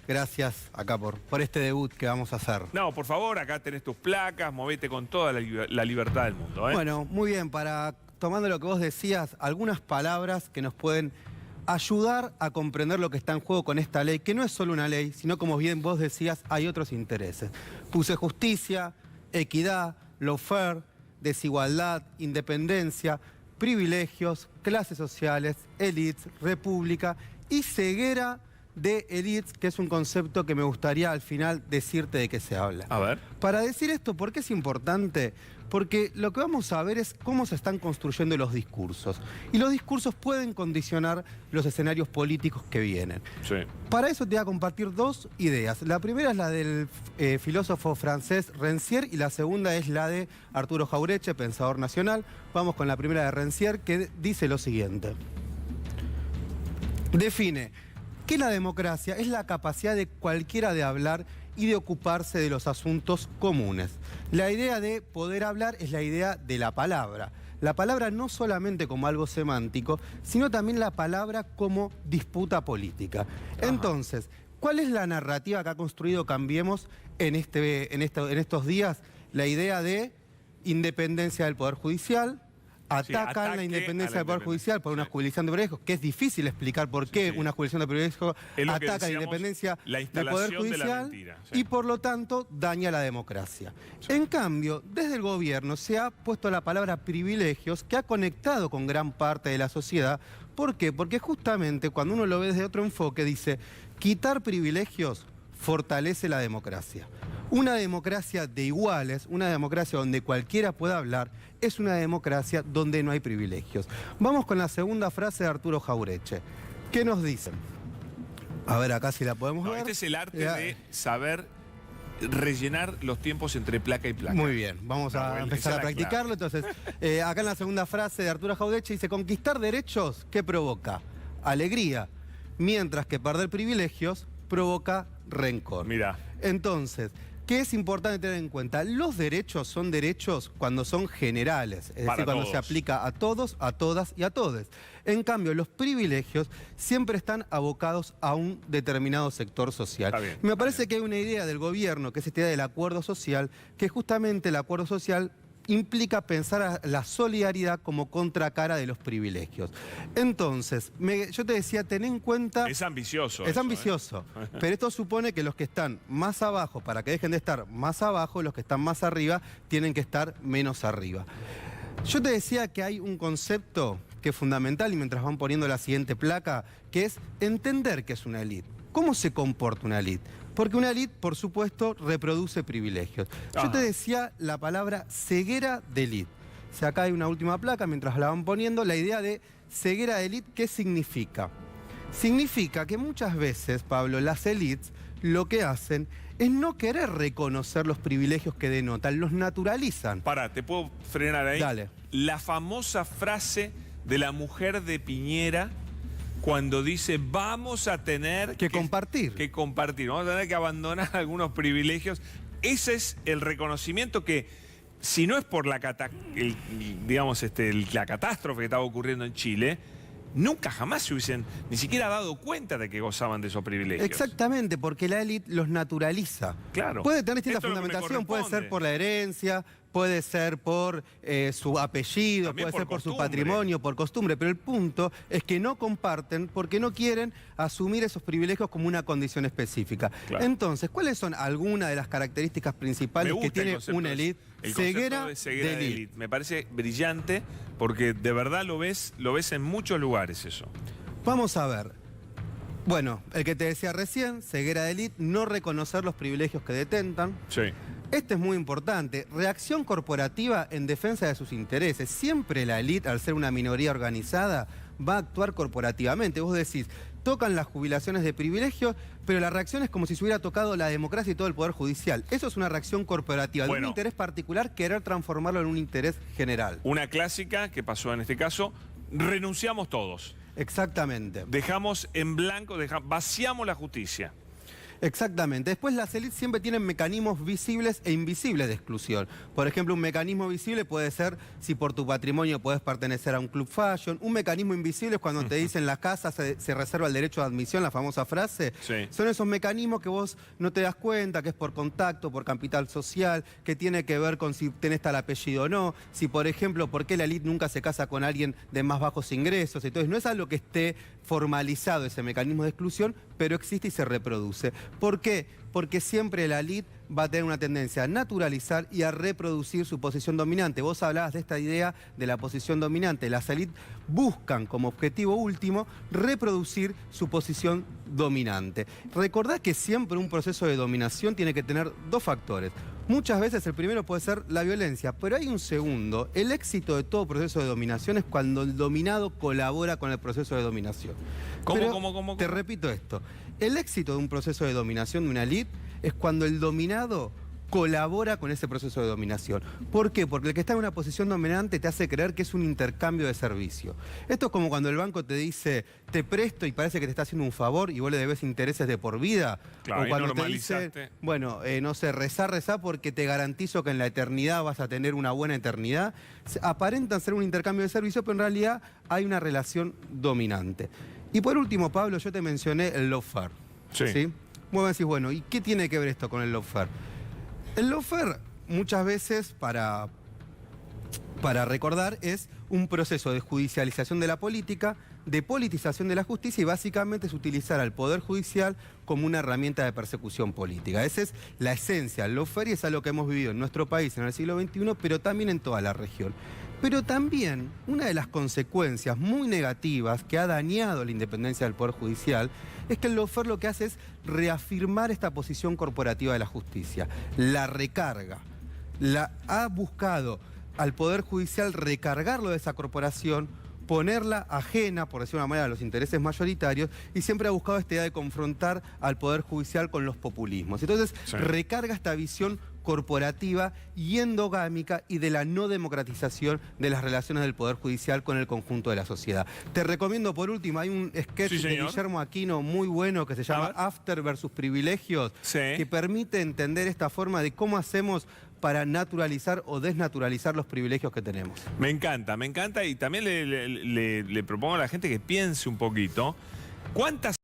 Gracias acá por este debut que vamos a hacer. No, por favor, acá tenés tus placas, movete con toda la libertad del mundo, ¿eh? Bueno, muy bien, tomando lo que vos decías, algunas palabras que nos pueden ayudar a comprender lo que está en juego con esta ley, que no es solo una ley, sino como bien vos decías, hay otros intereses. Puse justicia, equidad, lawfare, desigualdad, independencia, privilegios, clases sociales, élites, república y ceguera de élites, que es un concepto que me gustaría al final decirte de qué se habla. A ver. Para decir esto, ¿por qué es importante? Porque lo que vamos a ver es cómo se están construyendo los discursos. Y los discursos pueden condicionar los escenarios políticos que vienen. Sí. Para eso te voy a compartir dos ideas. La primera es la del filósofo francés Rancière y la segunda es la de Arturo Jauretche, pensador nacional. Vamos con la primera de Rancière, que dice lo siguiente. Define que la democracia es la capacidad de cualquiera de hablar y de ocuparse de los asuntos comunes. La idea de poder hablar es la idea de la palabra. La palabra no solamente como algo semántico, sino también la palabra como disputa política. Ajá. Entonces, ¿cuál es la narrativa que ha construido Cambiemos en estos días? La idea de independencia del Poder Judicial. Atacan la independencia del Poder Judicial por una jurisdicción de privilegios, que es difícil explicar por qué una jurisdicción de privilegios ataca la independencia del Poder Judicial y por lo tanto daña la democracia. Sí. En cambio, desde el gobierno se ha puesto la palabra privilegios, que ha conectado con gran parte de la sociedad. ¿Por qué? Porque justamente cuando uno lo ve desde otro enfoque dice, quitar privilegios fortalece la democracia. Una democracia de iguales, una democracia donde cualquiera pueda hablar, es una democracia donde no hay privilegios. Vamos con la segunda frase de Arturo Jauretche. ¿Qué nos dicen? A ver, acá si la podemos ver. Este es el arte de saber rellenar los tiempos entre placa y placa. Muy bien, vamos a empezar a practicarlo. Entonces, acá en la segunda frase de Arturo Jauretche dice, conquistar derechos, ¿qué provoca? Alegría, mientras que perder privilegios provoca rencor. Mira. Entonces, ¿qué es importante tener en cuenta? Los derechos son derechos cuando son generales, es decir, cuando se aplica a todos, a todas y a todes. En cambio, los privilegios siempre están abocados a un determinado sector social. Bien, me parece que hay una idea del gobierno, que es esta idea del acuerdo social, que justamente el acuerdo social implica pensar a la solidaridad como contracara de los privilegios. Entonces, yo te decía, ten en cuenta... Es ambicioso. Es ambicioso, pero esto supone que los que están más abajo, para que dejen de estar más abajo, los que están más arriba, tienen que estar menos arriba. Yo te decía que hay un concepto que es fundamental, y mientras van poniendo la siguiente placa, que es entender qué es una élite. ¿Cómo se comporta una élite? Porque una élite, por supuesto, reproduce privilegios. Yo te decía la palabra ceguera de élite. O sea, acá hay una última placa, mientras la van poniendo, la idea de ceguera de élite, ¿qué significa? Significa que muchas veces, Pablo, las élites lo que hacen es no querer reconocer los privilegios que denotan, los naturalizan. Pará, ¿te puedo frenar ahí? Dale. La famosa frase de la mujer de Piñera, cuando dice vamos a tener que compartir. Que compartir, vamos a tener que abandonar algunos privilegios. Ese es el reconocimiento que, si no es por la catástrofe que estaba ocurriendo en Chile, nunca jamás se hubiesen ni siquiera dado cuenta de que gozaban de esos privilegios. Exactamente, porque la élite los naturaliza. Claro. Puede tener distinta fundamentación, puede ser por la herencia, puede ser por su apellido, también puede ser por su patrimonio, por costumbre, pero el punto es que no comparten porque no quieren asumir esos privilegios como una condición específica. Claro. Entonces, ¿cuáles son algunas de las características principales que tiene una élite? Ceguera de élite. Me parece brillante porque de verdad lo ves en muchos lugares eso. Vamos a ver. Bueno, el que te decía recién, ceguera de élite, no reconocer los privilegios que detentan. Sí. Este es muy importante. Reacción corporativa en defensa de sus intereses. Siempre la élite, al ser una minoría organizada, va a actuar corporativamente. Vos decís, tocan las jubilaciones de privilegios, pero la reacción es como si se hubiera tocado la democracia y todo el Poder Judicial. Eso es una reacción corporativa, de un interés particular, querer transformarlo en un interés general. Una clásica que pasó en este caso, renunciamos todos. Exactamente. Dejamos en blanco, vaciamos la justicia. Exactamente. Después las élites siempre tienen mecanismos visibles e invisibles de exclusión. Por ejemplo, un mecanismo visible puede ser si por tu patrimonio podés pertenecer a un club fashion. Un mecanismo invisible es cuando te dicen la casa se reserva el derecho de admisión, la famosa frase. Sí. Son esos mecanismos que vos no te das cuenta, que es por contacto, por capital social, que tiene que ver con si tenés tal apellido o no. Si, por ejemplo, por qué la élite nunca se casa con alguien de más bajos ingresos. Entonces, no es algo que esté formalizado ese mecanismo de exclusión, pero existe y se reproduce. ¿Por qué? Porque siempre la élite va a tener una tendencia a naturalizar y a reproducir su posición dominante. Vos hablabas de esta idea de la posición dominante. Las élites buscan como objetivo último reproducir su posición dominante. Recordá que siempre un proceso de dominación tiene que tener dos factores. Muchas veces el primero puede ser la violencia, pero hay un segundo. El éxito de todo proceso de dominación es cuando el dominado colabora con el proceso de dominación. ¿Cómo? Te repito esto. El éxito de un proceso de dominación de una élite es cuando el dominado colabora con ese proceso de dominación. ¿Por qué? Porque el que está en una posición dominante te hace creer que es un intercambio de servicio. Esto es como cuando el banco te dice, te presto y parece que te está haciendo un favor y vos le debes intereses de por vida. Claro, o cuando y te dice, bueno, no sé, rezá porque te garantizo que en la eternidad vas a tener una buena eternidad. Aparentan ser un intercambio de servicio, pero en realidad hay una relación dominante. Y por último, Pablo, yo te mencioné el lawfare. ¿Sí? Vos me decís, bueno, ¿y qué tiene que ver esto con el lawfare? El lawfare, muchas veces, para recordar, es un proceso de judicialización de la política, de politización de la justicia y básicamente es utilizar al Poder Judicial como una herramienta de persecución política. Esa es la esencia. El lawfare es algo que hemos vivido en nuestro país en el siglo XXI, pero también en toda la región. Pero también una de las consecuencias muy negativas que ha dañado la independencia del Poder Judicial es que el lawfare lo que hace es reafirmar esta posición corporativa de la justicia, la recarga, ha buscado al Poder Judicial recargarlo de esa corporación, ponerla ajena, por decirlo de una manera, a los intereses mayoritarios y siempre ha buscado esta idea de confrontar al Poder Judicial con los populismos. Entonces, recarga esta visión corporativa y endogámica y de la no democratización de las relaciones del Poder Judicial con el conjunto de la sociedad. Te recomiendo, por último, hay un sketch de Guillermo Aquino muy bueno que se llama After versus Privilegios, que permite entender esta forma de cómo hacemos para naturalizar o desnaturalizar los privilegios que tenemos. Me encanta y también le propongo a la gente que piense un poquito. ¿Cuántas